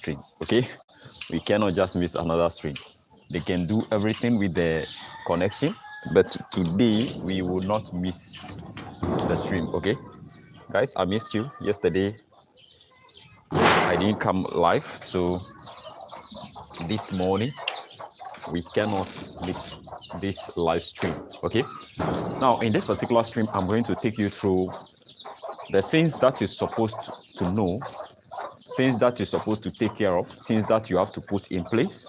stream. Okay, we cannot just miss another stream. They can do everything with the connection, but today we will not miss the stream. Okay, guys, I missed you yesterday. I didn't come live, so this morning we cannot miss this live stream. Okay, now in this particular stream I'm going to take you through the things that you're supposed to know, things that you're supposed to take care of, things that you have to put in place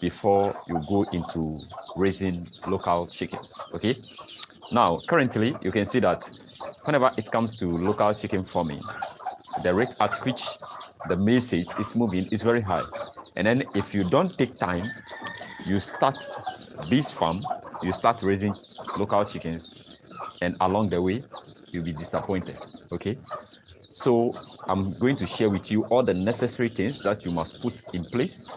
before you go into raising local chickens. Okay, now currently you can see that whenever it comes to local chicken farming, the rate at which the message is moving is very high. And then if you don't take time, you start this farm, you start raising local chickens, and along the way you'll be disappointed. Okay, so I'm going to share with you all the necessary things that you must put in place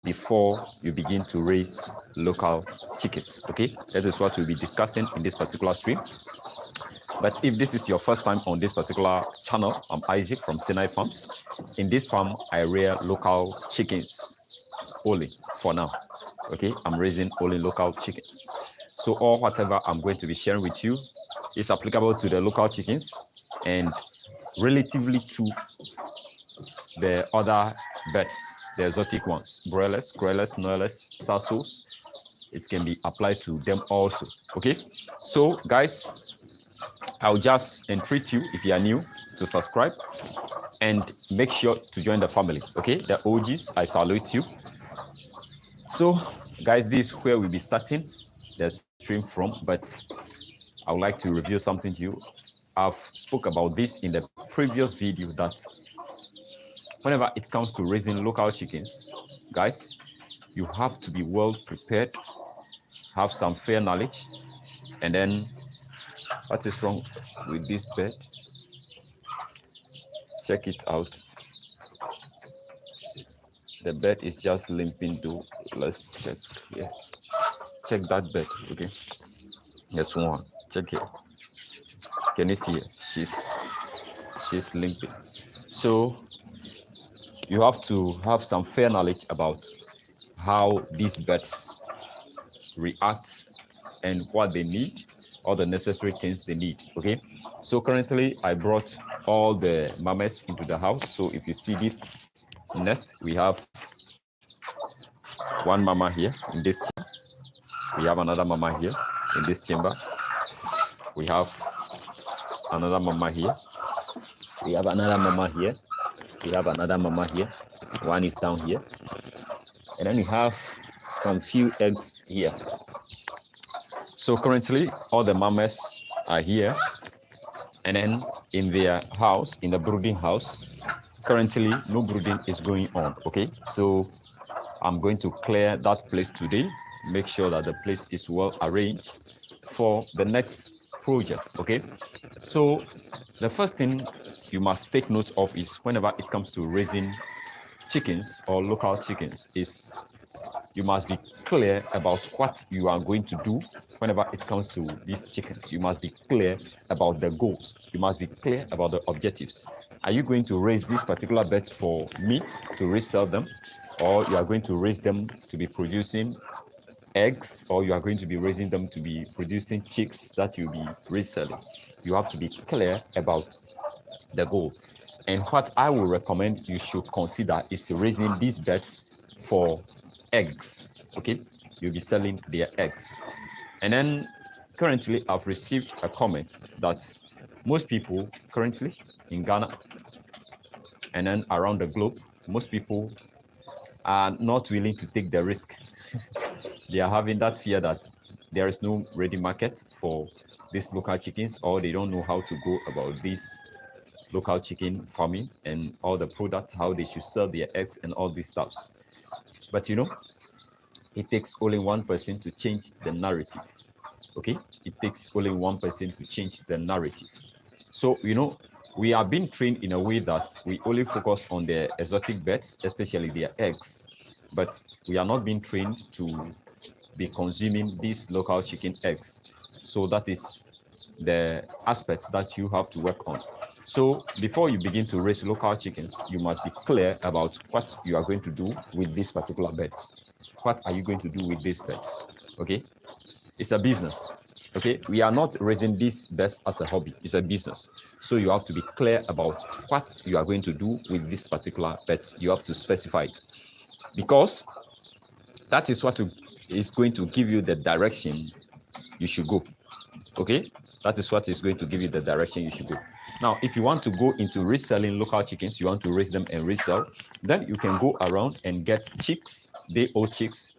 before you begin to raise local chickens. Okay, that is what we'll be discussing in this particular stream. But if this is your first time on this particular channel, I'm Isaac from Sinai Farms. In this farm, I rear local chickens only for now. Okay, I'm raising only local chickens. So all whatever I'm going to be sharing with you is applicable to the local chickens and relatively to the other birds, the exotic ones, broilers, noilers, sarsos. It can be applied to them also. Okay, so guys, I'll just entreat you, if you are new, to subscribe and make sure to join the family. Okay, the OGs, I salute you. So guys, this is where we'll be starting the stream from, but I would like to review something to you. I've spoke about this in the previous video that whenever it comes to raising local chickens, guys, you have to be well prepared, have some fair knowledge, and then what is wrong with this bed? Check it out. The bed is just limping though. Let's check here. Check that bed, okay? Yes, one. Check here. Can you see it? She's limping. So you have to have some fair knowledge about how these beds react and what they need, all the necessary things they need. Okay, so currently I brought all the mamas into the house. So if you see this nest, we have one mama here in this chamber. We have another mama here in this chamber. We have another mama here. We have another mama here. We have another mama here. One is down here. And then we have some few eggs here. So currently all the mamas are here, and then in their house, in the brooding house, currently no brooding is going on. Okay, so I'm going to clear that place today, make sure that the place is well arranged for the next project. Okay, so the first thing you must take note of is whenever it comes to raising chickens or local chickens is you must be clear about what you are going to do whenever it comes to these chickens. You must be clear about the goals. You must be clear about the objectives. Are you going to raise these particular birds for meat to resell them, or you are going to raise them to be producing eggs, or you are going to be raising them to be producing chicks that you'll be reselling? You have to be clear about the goal. And what I will recommend you should consider is raising these birds for eggs. Okay, you'll be selling their eggs. And then currently I've received a comment that most people currently in Ghana and then around the globe, most people are not willing to take the risk. They are having that fear that there is no ready market for these local chickens, or they don't know how to go about this local chicken farming and all the products, how they should sell their eggs and all these stuffs. But you know, it takes only one person to change the narrative. Okay, it takes only one person to change the narrative. So you know, we are being trained in a way that we only focus on the exotic birds, especially their eggs, but we are not being trained to be consuming these local chicken eggs. So that is the aspect that you have to work on. So before you begin to raise local chickens, you must be clear about what you are going to do with these particular birds. What are you going to do with these birds? Okay, it's a business. Okay, we are not raising these birds as a hobby, it's a business. So you have to be clear about what you are going to do with this particular birds. You have to specify it, because that is what is going to give you the direction you should go. Okay, that is what is going to give you the direction you should go. Now, if you want to go into reselling local chickens, you want to raise them and resell, then you can go around and get chicks, day-old chicks,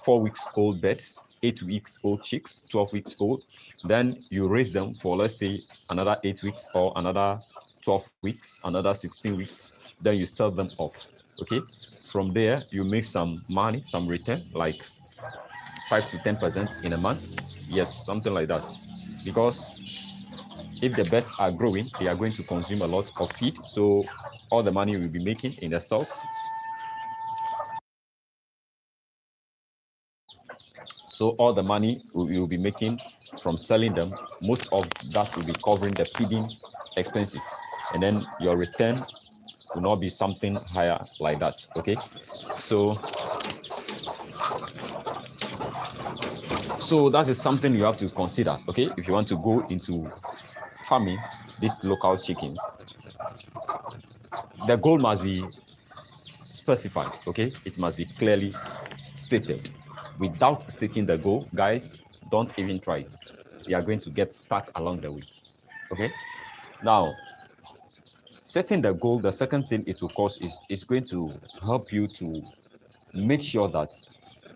4 weeks old birds, 8 weeks old chicks, 12 weeks old. Then you raise them for, let's say, another 8 weeks or another 12 weeks, another 16 weeks. Then you sell them off. Okay, from there you make some money, some return, like 5 to 10% in a month. Yes, something like that. Because if the birds are growing, they are going to consume a lot of feed. So all the money we'll be making in the cells. So all the money we will be making from selling them, most of that will be covering the feeding expenses. And then your return will not be something higher like that. Okay. So that is something you have to consider. Okay. If you want to go into farming this local chicken, the goal must be specified. Okay, it must be clearly stated. Without stating the goal, guys, don't even try it. You are going to get stuck along the way. Okay, now setting the goal, the second thing it will cause is going to help you to make sure that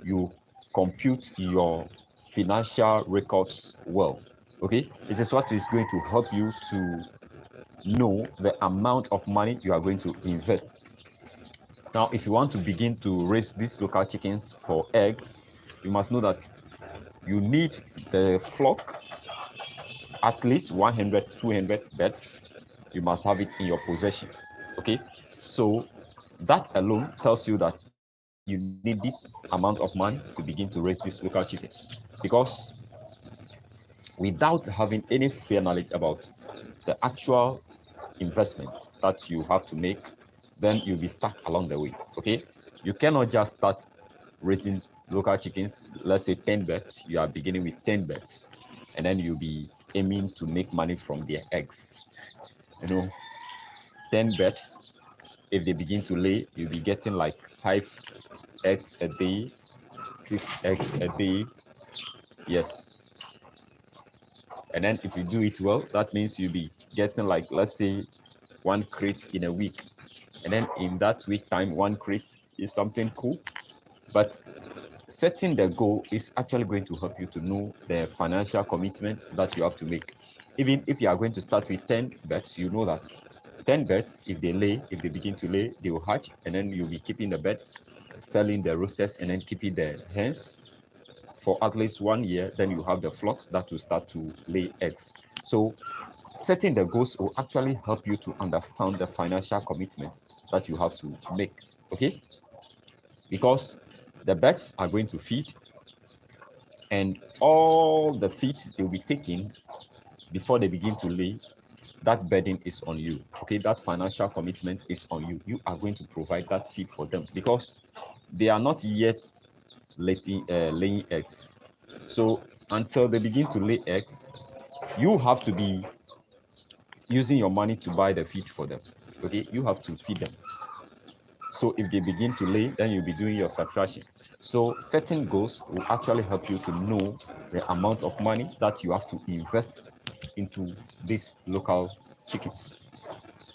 you compute your financial records well. Okay, it is what is going to help you to know the amount of money you are going to invest. Now, if you want to begin to raise these local chickens for eggs, you must know that you need the flock, at least 100, 200 birds. You must have it in your possession. Okay, so that alone tells you that you need this amount of money to begin to raise these local chickens, because without having any fair knowledge about the actual investment that you have to make, then you'll be stuck along the way. Okay, you cannot just start raising local chickens. Let's say 10 birds, you are beginning with 10 birds, and then you'll be aiming to make money from their eggs. 10 birds, if they begin to lay, you'll be getting like 5 eggs a day, 6 eggs a day. Yes. And then if you do it well, that means you'll be getting like, let's say, 1 crate in a week. And then in that week time, 1 crate is something cool. But setting the goal is actually going to help you to know the financial commitment that you have to make. Even if you are going to start with 10 birds, you know that 10 birds, if they begin to lay, they will hatch, and then you'll be keeping the birds, selling the roosters, and then keeping the hens for at least 1 year. Then you have the flock that will start to lay eggs. So setting the goals will actually help you to understand the financial commitment that you have to make. Okay, because the birds are going to feed, and all the feed they'll be taking before they begin to lay, that burden is on you. Okay, that financial commitment is on you. You are going to provide that feed for them, because they are not yet laying eggs. So until they begin to lay eggs, you have to be using your money to buy the feed for them. Okay, you have to feed them. So if they begin to lay, then you'll be doing your subtraction. So setting goals will actually help you to know the amount of money that you have to invest into these local chickens.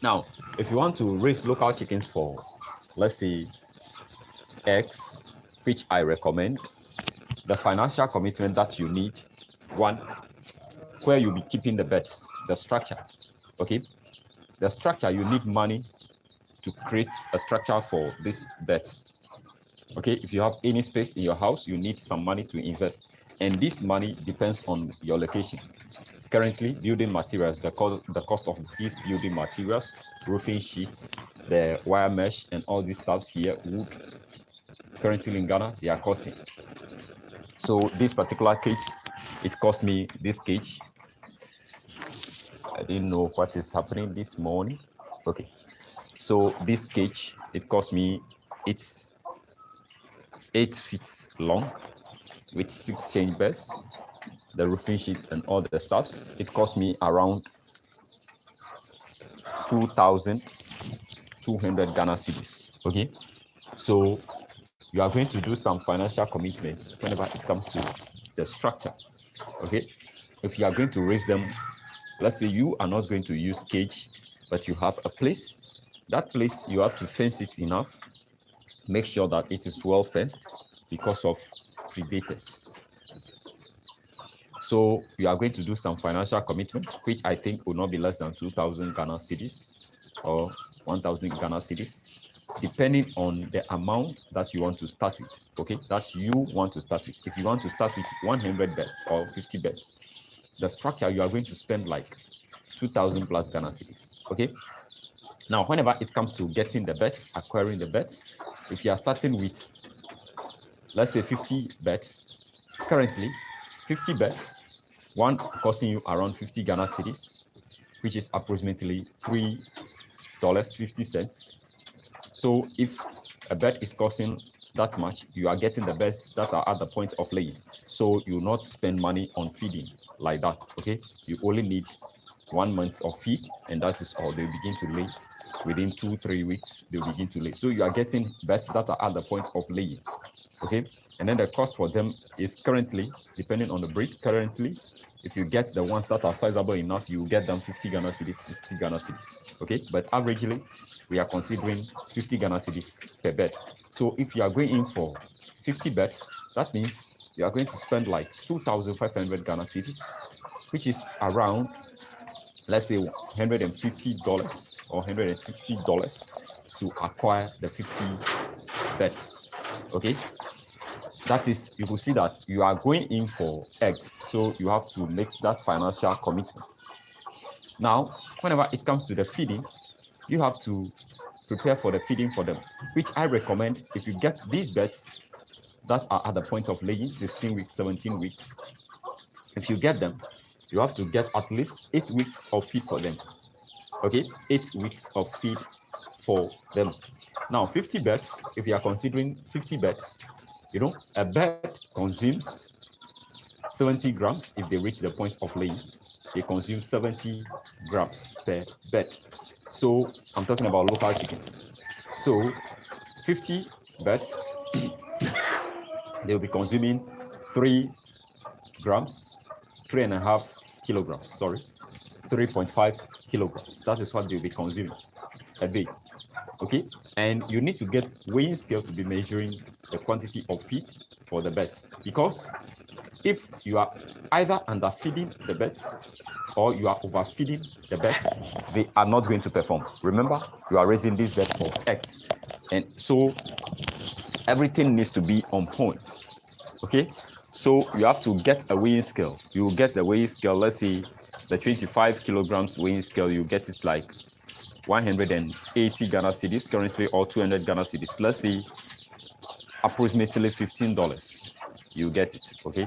Now, if you want to raise local chickens for, let's say, eggs, which I recommend, the financial commitment that you need, one, where you'll be keeping the birds, the structure. Okay, the structure, you need money to create a structure for these birds. Okay, if you have any space in your house, you need some money to invest, and this money depends on your location. Currently, building materials, the cost of these building materials, roofing sheets, the wire mesh, and all these stuffs here, wood, currently in Ghana, they are costing. So this particular cage, it cost me, this cage I didn't know what is happening this morning. Okay, so this cage, it cost me, it's 8 feet long with 6 change beds, the roofing sheet and all the stuffs. It cost me around 2,200 Ghana cedis. Okay, so you are going to do some financial commitments whenever it comes to the structure. Okay, if you are going to raise them, let's say you are not going to use cage, but you have a place. That place, you have to fence it enough. Make sure that it is well fenced because of predators. So you are going to do some financial commitment, which I think will not be less than 2,000 Ghana cedis or 1,000 Ghana cedis, depending on the amount that you want to start with. Okay, that you want to start with. If you want to start with 100 beds or 50 beds, the structure, you are going to spend like 2,000 plus Ghana cedis. Okay, now whenever it comes to getting the beds, acquiring the beds, if you are starting with, let's say 50 beds, currently 50 beds, one costing you around 50 Ghana cedis, which is approximately $3.50. So if a bed is costing that much, you are getting the beds that are at the point of laying. So you will not spend money on feeding like that. Okay, you only need 1 month of feed, and that is all. They begin to lay within 2-3 weeks. They begin to lay. So you are getting beds that are at the point of laying. Okay, and then the cost for them is currently, depending on the breed, currently, if you get the ones that are sizable enough, you get them 50 Ghana cedis, 60 Ghana cedis. Okay, but averagely, we are considering 50 Ghana cedis per bed. So if you are going in for 50 beds, that means you are going to spend like 2,500 Ghana cedis, which is around, let's say, $150 or $160 to acquire the 50 beds. Okay, that is, you will see that you are going in for eggs, so you have to make that financial commitment. Now, whenever it comes to the feeding, you have to prepare for the feeding for them, which I recommend. If you get these beds that are at the point of laying, 16 weeks, 17 weeks, if you get them, you have to get at least 8 weeks of feed for them. Okay, 8 weeks of feed for them. Now, 50 beds, if you are considering 50 beds, you know, a bed consumes 70 grams. If they reach the point of laying, they consume 70 grams per bed. So I'm talking about local chickens. So 50 beds, they'll be consuming 3 grams, 3.5 kilograms, sorry, 3.5 kilograms. That is what they'll be consuming a day. Okay, and you need to get weighing scale to be measuring the quantity of feed for the beds, because if you are either underfeeding the beds or you are overfeeding the beds, they are not going to perform. Remember, you are raising these beds for eggs, and so everything needs to be on point. Okay, so you have to get a weighing scale. You will get the weighing scale, let's say the 25 kilograms weighing scale, you get it like 180 Ghana cedis currently, or 200 Ghana cedis. Let's say approximately $15. You get it. Okay,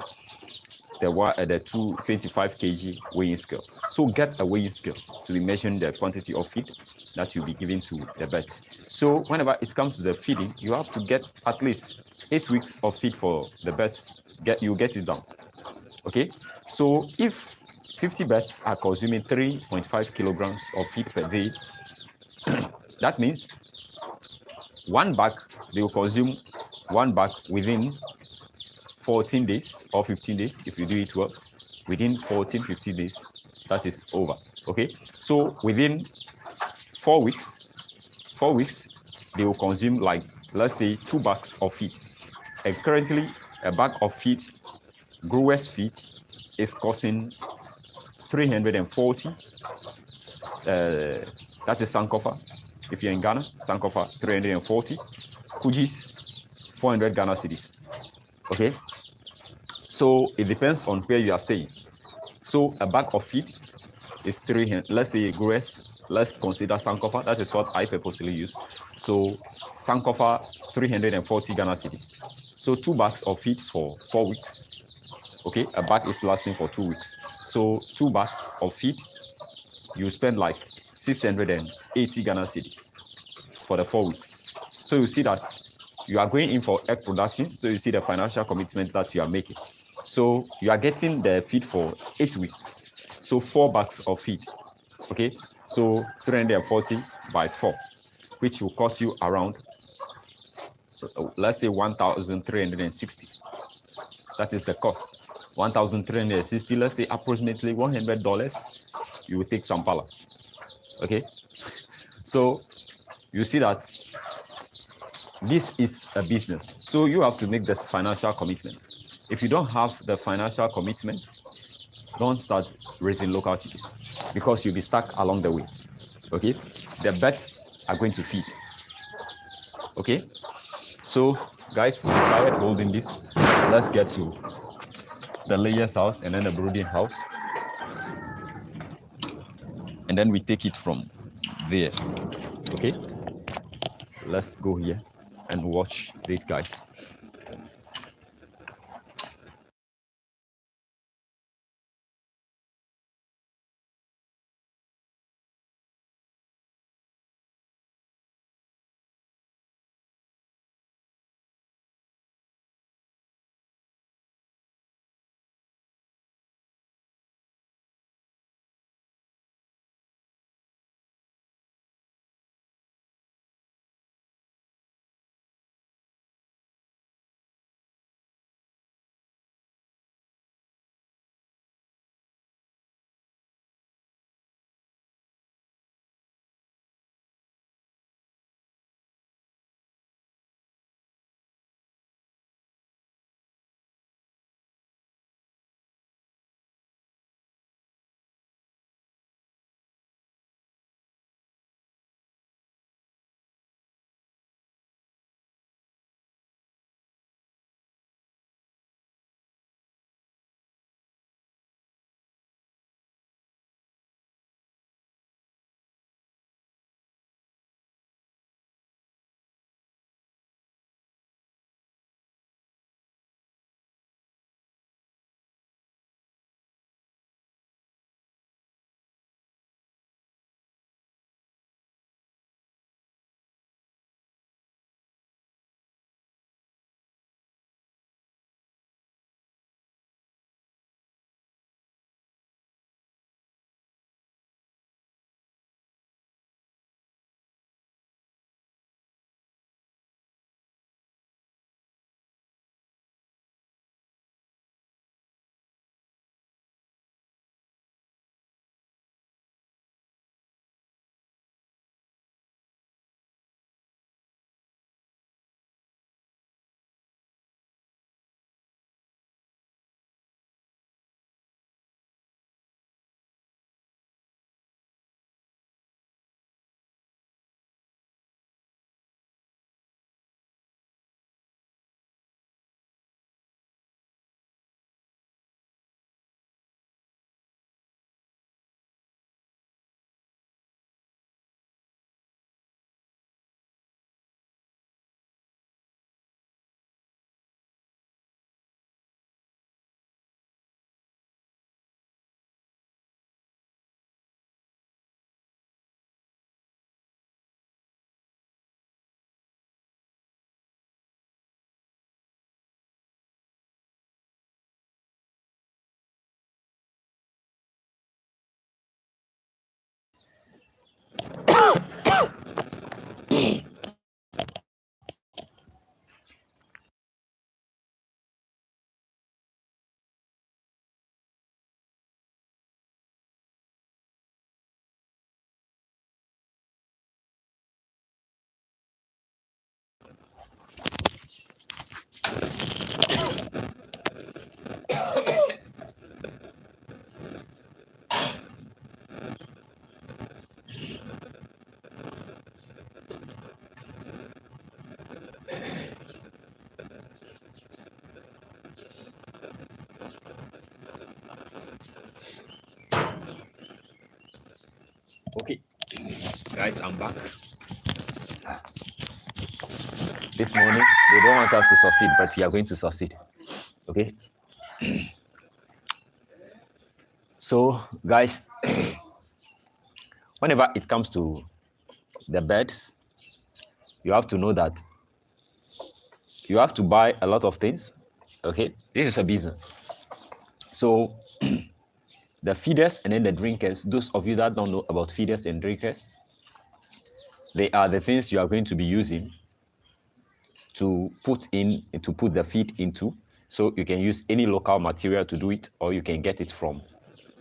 the 225 kg weighing scale. So get a weighing scale to be measuring the quantity of feed that you'll be giving to the birds. So whenever it comes to the feeding, you have to get at least 8 weeks of feed for the birds. You get it down. Okay, so if 50 birds are consuming 3.5 kilograms of feed per day, that means one bag, they will consume one bag within 14 days or 15 days. If you do it well, within 14, 15 days, that is over. Okay, so within 4 weeks, they will consume, like, let's say 2 bags of feed. And currently, a bag of feed, growers feed, is costing 340. That is Sankofa. If you're in Ghana, Sankofa 340, Kujis 400 Ghana cedis. Okay, so it depends on where you are staying. So a bag of feed is 300. Let's say growers, let's consider Sankofa. That is what I purposely use. So Sankofa 340 Ghana cedis. So 2 bags of feed for 4 weeks. Okay, a bag is lasting for 2 weeks. So 2 bags of feed you spend like 680 Ghana cedis for the 4 weeks. So you see that you are going in for egg production. So you see the financial commitment that you are making. So you are getting the feed for 8 weeks. So 4 bags of feed. Okay. So 340 by 4, which will cost you around, let's say 1,360. That is the cost. 1,360, let's say approximately $100. You will take some pallets. Okay. So you see that this is a business. So you have to make this financial commitment. If you don't have the financial commitment, don't start raising local chickens because you'll be stuck along the way. Okay. The birds are going to feed. Okay. So guys, I'm tired holding this. Let's get to the layers house and then the brooding house. And then we take it from there. Okay. Let's go here and watch these guys. Okay, guys, I'm back. This morning, they don't want us to succeed, but we are going to succeed. Okay. So, guys, whenever it comes to the birds, you have to know that you have to buy a lot of things. Okay, this is a business. So the feeders and then the drinkers, those of you that don't know about feeders and drinkers, they are the things you are going to be using to put the feed into. So you can use any local material to do it, or you can get it from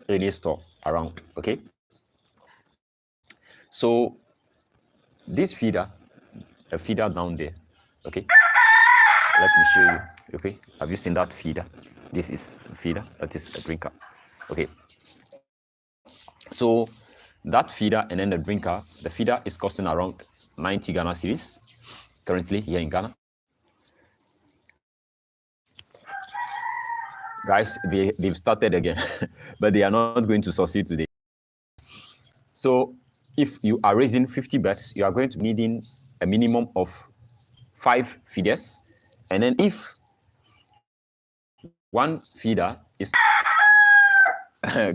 any store around. Okay, so this feeder, a feeder down there, okay, let me show you. Okay, have you seen that feeder? This is a feeder, that is a drinker. Okay, so that feeder and then the drinker, the feeder is costing around 90 Ghana cedis currently here in Ghana. Guys, they've started again, but they are not going to succeed today. So if you are raising 50 birds, you are going to needing a minimum of 5 feeders. And then if one feeder is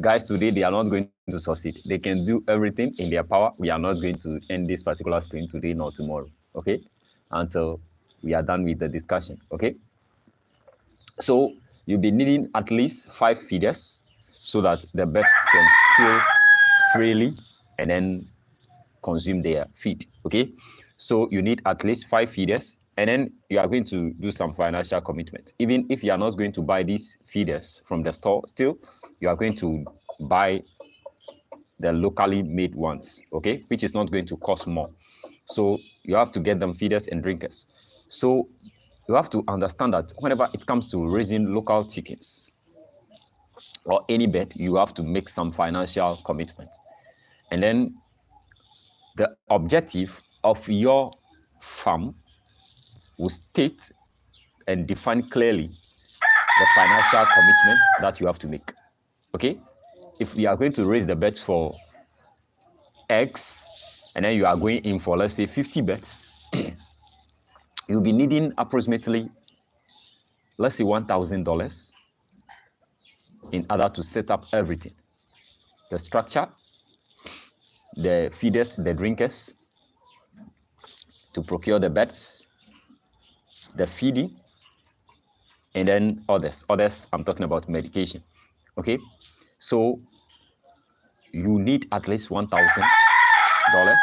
guys, today they are not going to succeed. They can do everything in their power. We are not going to end this particular screen today nor tomorrow, okay, until we are done with the discussion. Okay, so you'll be needing at least 5 feeders so that the birds can feel freely and then consume their feed. Okay, so you need at least 5 feeders, and then you are going to do some financial commitment. Even if you are not going to buy these feeders from the store, still you are going to buy the locally made ones, okay, which is not going to cost more. So you have to get them feeders and drinkers. So you have to understand that whenever it comes to raising local chickens or any bird, you have to make some financial commitment. And then the objective of your farm will state and define clearly the financial commitment that you have to make. Okay, if you are going to raise the birds for eggs and then you are going in for, let's say, 50 birds, you'll be needing approximately, let's say, $1,000 in order to set up everything: the structure, the feeders, the drinkers, to procure the birds, the feeding, and then others. I'm talking about medication. Okay, so you need at least $1,000,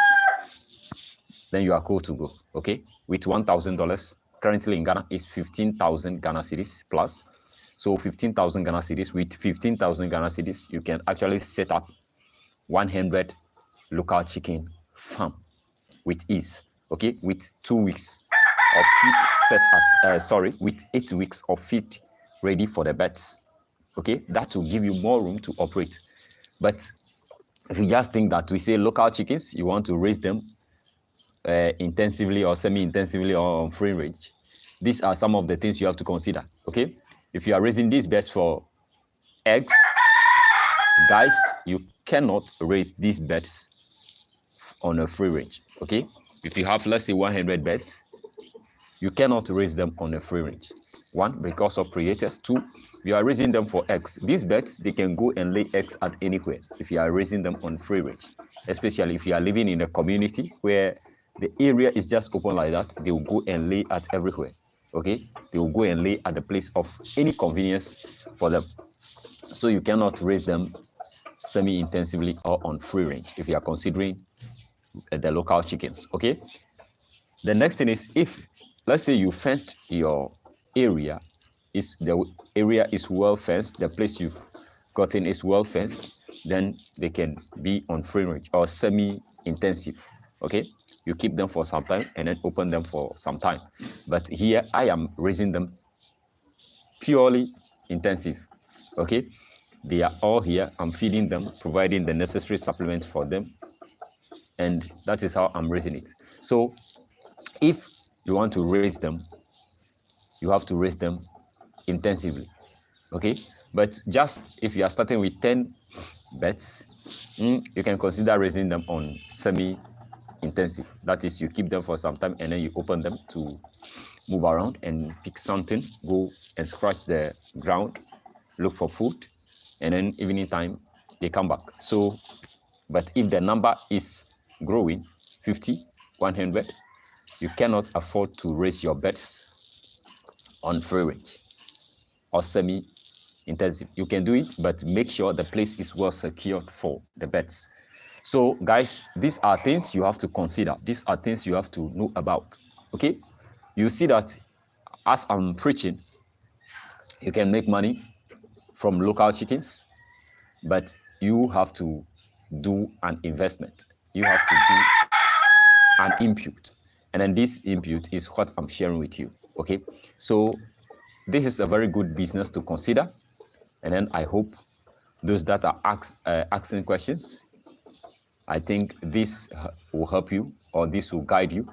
then you are cool to go. Okay, with $1,000 currently in Ghana is 15,000 Ghana cedis plus. So 15,000 Ghana cedis, with 15,000 Ghana cedis, you can actually set up 100 local chicken farm with ease. Okay, with 2 weeks of feed set as with 8 weeks of feed ready for the birds. Okay, that will give you more room to operate. But if you just think that we say local chickens, you want to raise them intensively or semi-intensively or on free range, these are some of the things you have to consider. Okay, if you are raising these birds for eggs, guys, you cannot raise these birds on a free range. Okay, if you have, let's say, 100 birds, you cannot raise them on a free range. 1, because of predators. 2, you are raising them for eggs. These birds, they can go and lay eggs at anywhere if you are raising them on free range, especially if you are living in a community where the area is just open like that. They will go and lay at everywhere. Okay, they will go and lay at the place of any convenience for them. So you cannot raise them semi-intensively or on free range if you are considering the local chickens. Okay, the next thing is, if, let's say, you fenced your area, the area is well fenced, the place you've gotten is well fenced, then they can be on free range or semi-intensive. Okay, you keep them for some time and then open them for some time. But here I am raising them purely intensive. Okay, they are all here. I'm feeding them, providing the necessary supplements for them, and that is how I'm raising it. So if you want to raise them, you have to raise them intensively. Okay, but just if you are starting with 10 birds, you can consider raising them on semi-intensive. That is, you keep them for some time and then you open them to move around and pick something, go and scratch the ground, look for food, and then evening time they come back. So But if the number is growing, 50, 100, you cannot afford to raise your birds on free range or semi-intensive. You can do it, but make sure the place is well secured for the birds. So guys, these are things you have to consider. These are things you have to know about. Okay, you see that as I'm preaching, you can make money from local chickens, but you have to do an investment. You have to do an input, and then this input is what I'm sharing with you. Okay, so this is a very good business to consider, and then I hope those that are asking questions, I think this will help you, or this will guide you.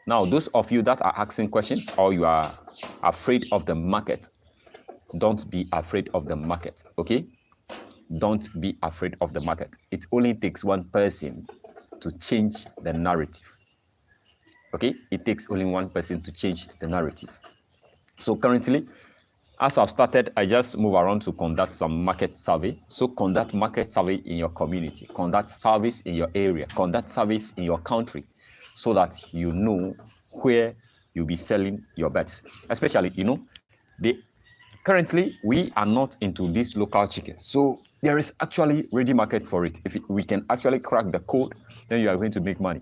Now, those of you that are asking questions, or you are afraid of the market, don't be afraid of the market. Okay, don't be afraid of the market. It only takes one person to change the narrative. Okay, it takes only one person to change the narrative. So currently, as I've started, I just move around to conduct some market survey. So conduct market survey in your community, conduct service in your area, conduct service in your country, so that you know where you'll be selling your birds. Especially, currently we are not into this local chicken. So there is actually ready market for it. If we can actually crack the code, then you are going to make money.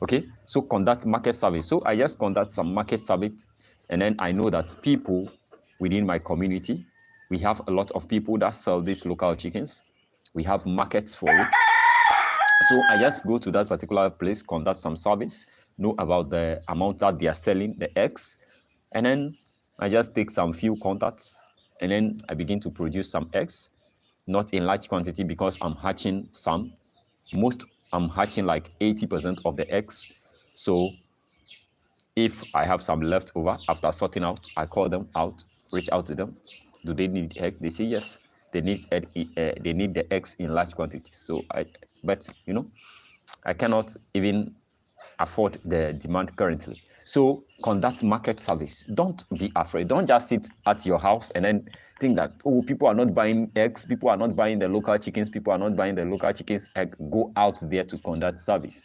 Okay, so conduct market survey. So I just conduct some market survey, and then I know that people within my community, we have a lot of people that sell these local chickens. We have markets for it. So I just go to that particular place, conduct some service, know about the amount that they are selling the eggs, and then I just take some few contacts, and then I begin to produce some eggs, not in large quantity because I'm hatching some. I'm hatching like 80% of the eggs. So if I have some left over after sorting out, I call them out, reach out to them. Do they need egg? They say yes. They need egg, they need the eggs in large quantities. So but I cannot even afford the demand currently. So conduct market service. Don't be afraid. Don't just sit at your house and then think that, oh, people are not buying eggs, people are not buying the local chickens, people are not buying the local chickens egg. Go out there to conduct service.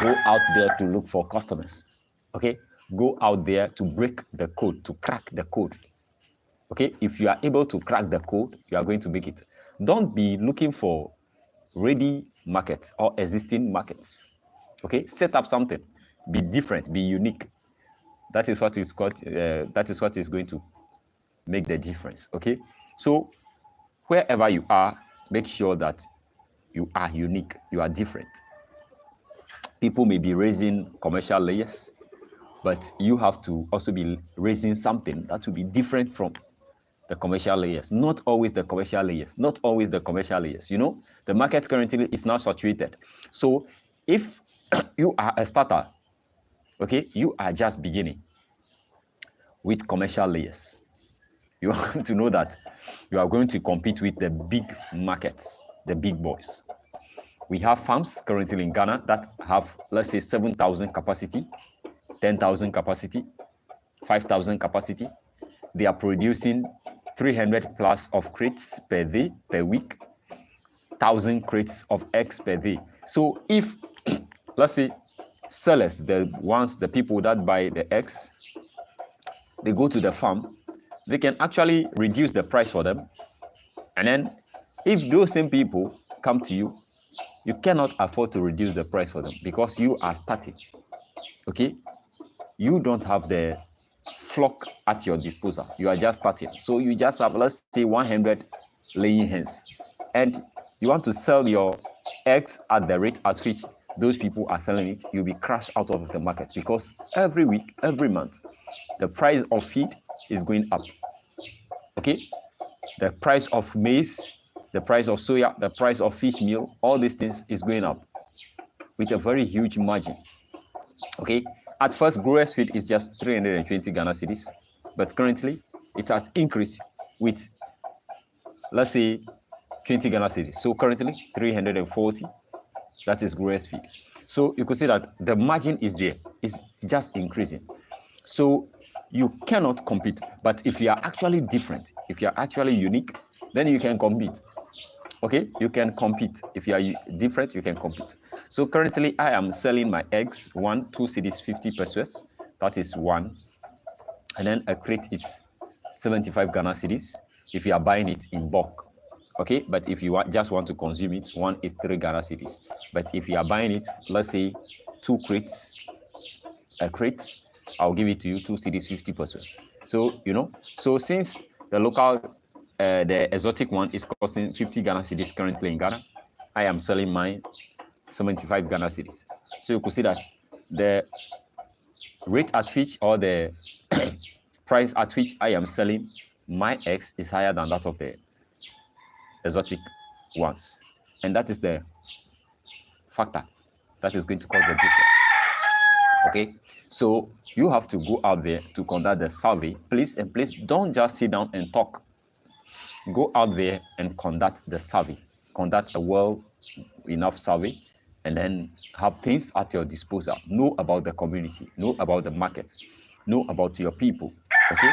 Go out there to look for customers. Okay, go out there to break the code, to crack the code. Okay, if you are able to crack the code, you are going to make it. Don't be looking for ready markets or existing markets. Okay, set up something, be different, be unique. That is what is called, that is what is going to make the difference. Okay, so wherever you are, make sure that you are unique, you are different. People may be raising commercial layers, but you have to also be raising something that will be different from the commercial layers. Not always the commercial layers, not always the commercial layers. The market currently is not saturated. So if you are a starter, okay, you are just beginning with commercial layers, you have to know that you are going to compete with the big markets, the big boys. We have farms currently in Ghana that have, let's say, 7,000 capacity, 10,000 capacity, 5,000 capacity. They are producing 300 plus of crates per day, per week, 1,000 crates of eggs per day. So if, let's say, sellers, the people that buy the eggs, they go to the farm, they can actually reduce the price for them. And then if those same people come to you, you cannot afford to reduce the price for them because you are starting. Okay, you don't have the flock at your disposal. You are just starting. So you just have, let's say, 100 laying hens, and you want to sell your eggs at the rate at which those people are selling it. You'll be crushed out of the market because every week, every month, the price of feed is going up. Okay, the price of maize, the price of soya, the price of fish meal, all these things is going up with a very huge margin. Okay, at first growers feed is just 320 Ghana cedis, but currently it has increased with, let's say, 20 Ghana cedis. So currently 340, that is growers feed. So you could see that the margin is there, it's just increasing. So you cannot compete, but if you are actually different, if you are actually unique, then you can compete. Okay, you can compete. If you are different, you can compete. So currently I am selling my eggs 2 cedis 50 pesos. That is one. And then a crate is 75 Ghana cedis if you are buying it in bulk. Okay, but if you just want to consume it, one is 3 Ghana cedis. But if you are buying it, let's say 2 crates, a crate, I'll give it to you 2 cedis 50 pesos. So so since the local the exotic one is costing 50 Ghana cedis currently in Ghana, I am selling mine 75 Ghana cedis. So you could see that the rate at which, or the price at which I am selling my eggs is higher than that of the exotic ones. And that is the factor that is going to cause the difference. Okay, so you have to go out there to conduct the survey. Please and please don't just sit down and talk. Go out there and conduct the survey. Conduct a well enough survey, and then have things at your disposal. Know about the community, know about the market, know about your people. Okay,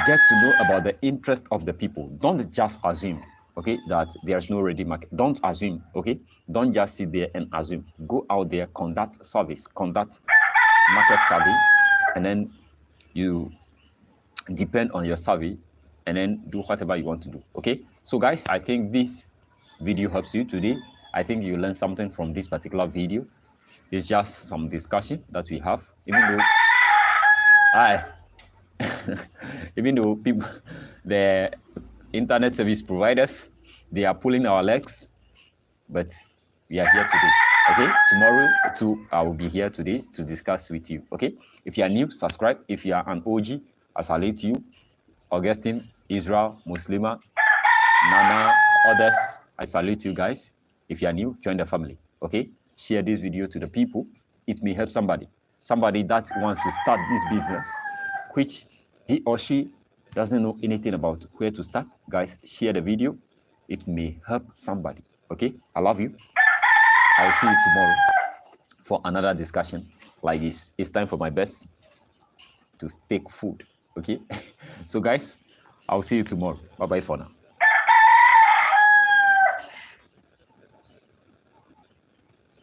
get to know about the interest of the people. Don't just assume, okay, that there's no ready market. Don't assume, okay. Don't just sit there and assume. Go out there, conduct service, conduct market survey, and then you depend on your survey, and then do whatever you want to do. Okay, so guys, I think this video helps you today. I think you learned something from this particular video. It's just some discussion that we have, even though even though people, the internet service providers, they are pulling our legs, but we are here today. Okay, tomorrow too, I will be here today to discuss with you. Okay, if you are new, subscribe. If you are an OG, I salute you. Augustine, Israel, Muslima, Nana, others, I salute you guys. If you are new, join the family. Okay, share this video to the people. It may help somebody that wants to start this business, which he or she doesn't know anything about where to start. Guys, share the video. It may help somebody. Okay, I love you. I'll see you tomorrow for another discussion like this. It's time for my best to take food. Okay, so guys, I'll see you tomorrow. Bye bye for now.